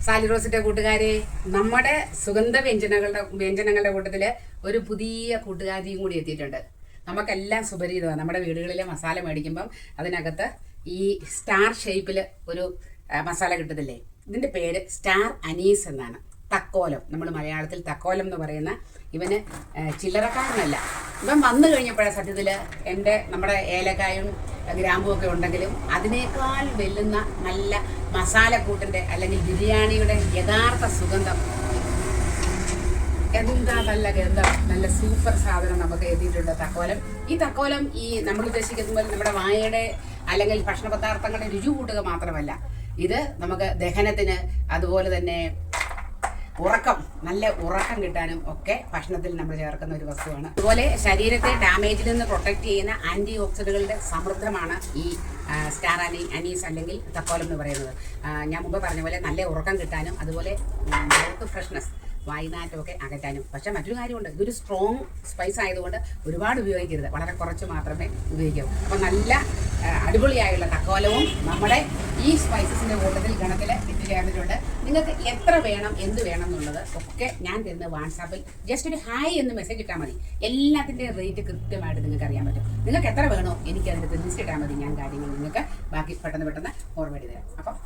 Sally റോസിന്റെ കൂട്ടുകാരെ, നമ്മുടെ സുഗന്ധ വ്യഞ്ജനങ്ങളുടെ കൂട്ടത്തിൽ ഒരു പുതിയ കൂട്ടുകാരിയും കൂടി എത്തിയിട്ടുണ്ട്. നമുക്കെല്ലാം സുപരിചിതമാണ്. നമ്മുടെ വീടുകളിലെ മസാല മേടിക്കുമ്പം അതിനകത്ത് ഈ സ്റ്റാർ ഷേപ്പിൽ ഒരു മസാല കിട്ടത്തില്ലേ, ഇതിൻ്റെ പേര് സ്റ്റാർ അനീസ് എന്നാണ്. തക്കോലം, നമ്മൾ മലയാളത്തിൽ തക്കോലം എന്ന് പറയുന്ന ഇവന് ചില്ലറക്കാരനല്ല. ഇവൻ വന്നു കഴിഞ്ഞപ്പോഴേ സത്യത്തിൽ നമ്മുടെ ഏലക്കായും ഗ്രാമ്പും ഒക്കെ ഉണ്ടെങ്കിലും അതിനേക്കാൾ വെല്ലുന്ന നല്ല മസാലക്കൂട്ടിൻ്റെ അല്ലെങ്കിൽ ബിരിയാണിയുടെ യഥാർത്ഥ സുഗന്ധം. എന്താ നല്ല ഗന്ധം, നല്ല സൂപ്പർ സാധനം നമുക്ക് എത്തിയിട്ടുണ്ട് തക്കോലം. ഈ തക്കോലം നമ്മൾ ഉദ്ദേശിക്കുമ്പോൾ നമ്മുടെ വായയുടെ അല്ലെങ്കിൽ ഭക്ഷണ പദാർത്ഥങ്ങളുടെ രുചി കൂട്ടുക മാത്രമല്ല, ഇത് നമുക്ക് ദഹനത്തിന്, അതുപോലെ തന്നെ നല്ല ഉറക്കം കിട്ടാനും ഒക്കെ ഭക്ഷണത്തിൽ നമ്മൾ ചേർക്കുന്ന ഒരു വസ്തുവാണ്. അതുപോലെ ശരീരത്തെ ഡാമേജിൽ നിന്ന് പ്രൊട്ടക്ട് ചെയ്യുന്ന ആൻറ്റി ഓക്സിഡന്റുകളുടെ സമൃദ്ധമാണ് ഈ സ്റ്റാർ അനീസ് അല്ലെങ്കിൽ തക്കോലം എന്ന് പറയുന്നത്. ഞാൻ മുമ്പ് പറഞ്ഞ പോലെ നല്ല ഉറക്കം കിട്ടാനും അതുപോലെ മൗത്ത് ഫ്രഷ്നെസ്, വായുനാറ്റമൊക്കെ അകറ്റാനും. പക്ഷേ മറ്റൊരു കാര്യമുണ്ട്, ഇതൊരു സ്ട്രോങ് സ്പൈസ് ആയതുകൊണ്ട് ഒരുപാട് ഉപയോഗിക്കരുത്, വളരെ കുറച്ച് മാത്രമേ ഉപയോഗിക്കാവൂ. അപ്പോൾ നല്ല അടിപൊളിയായുള്ള തക്കോലവും നമ്മുടെ ഈ സ്പൈസസിൻ്റെ കൂട്ടത്തിൽ ഗണത്തിൽ എത്തിച്ചേർന്നിട്ടുണ്ട്. നിങ്ങൾക്ക് എത്ര വേണം, എന്ത് വേണം എന്നുള്ളത് ഒക്കെ ഞാൻ തരുന്ന വാട്സാപ്പിൽ ജസ്റ്റ് ഒരു ഹായ് എന്ന് മെസ്സേജ് ഇട്ടാൽ മതി. എല്ലാത്തിൻ്റെയും റേറ്റ് കൃത്യമായിട്ട് നിങ്ങൾക്ക് അറിയാൻ പറ്റും. നിങ്ങൾക്ക് എത്ര വേണോ എനിക്കതിൻ്റെ ലിസ്റ്റ് ഇട്ടാൽ മതി. ഞാൻ കാര്യങ്ങൾ നിങ്ങൾക്ക് ബാക്കി പെട്ടെന്ന് ഫോർവേഡ് ചെയ്ത് തരാം. അപ്പം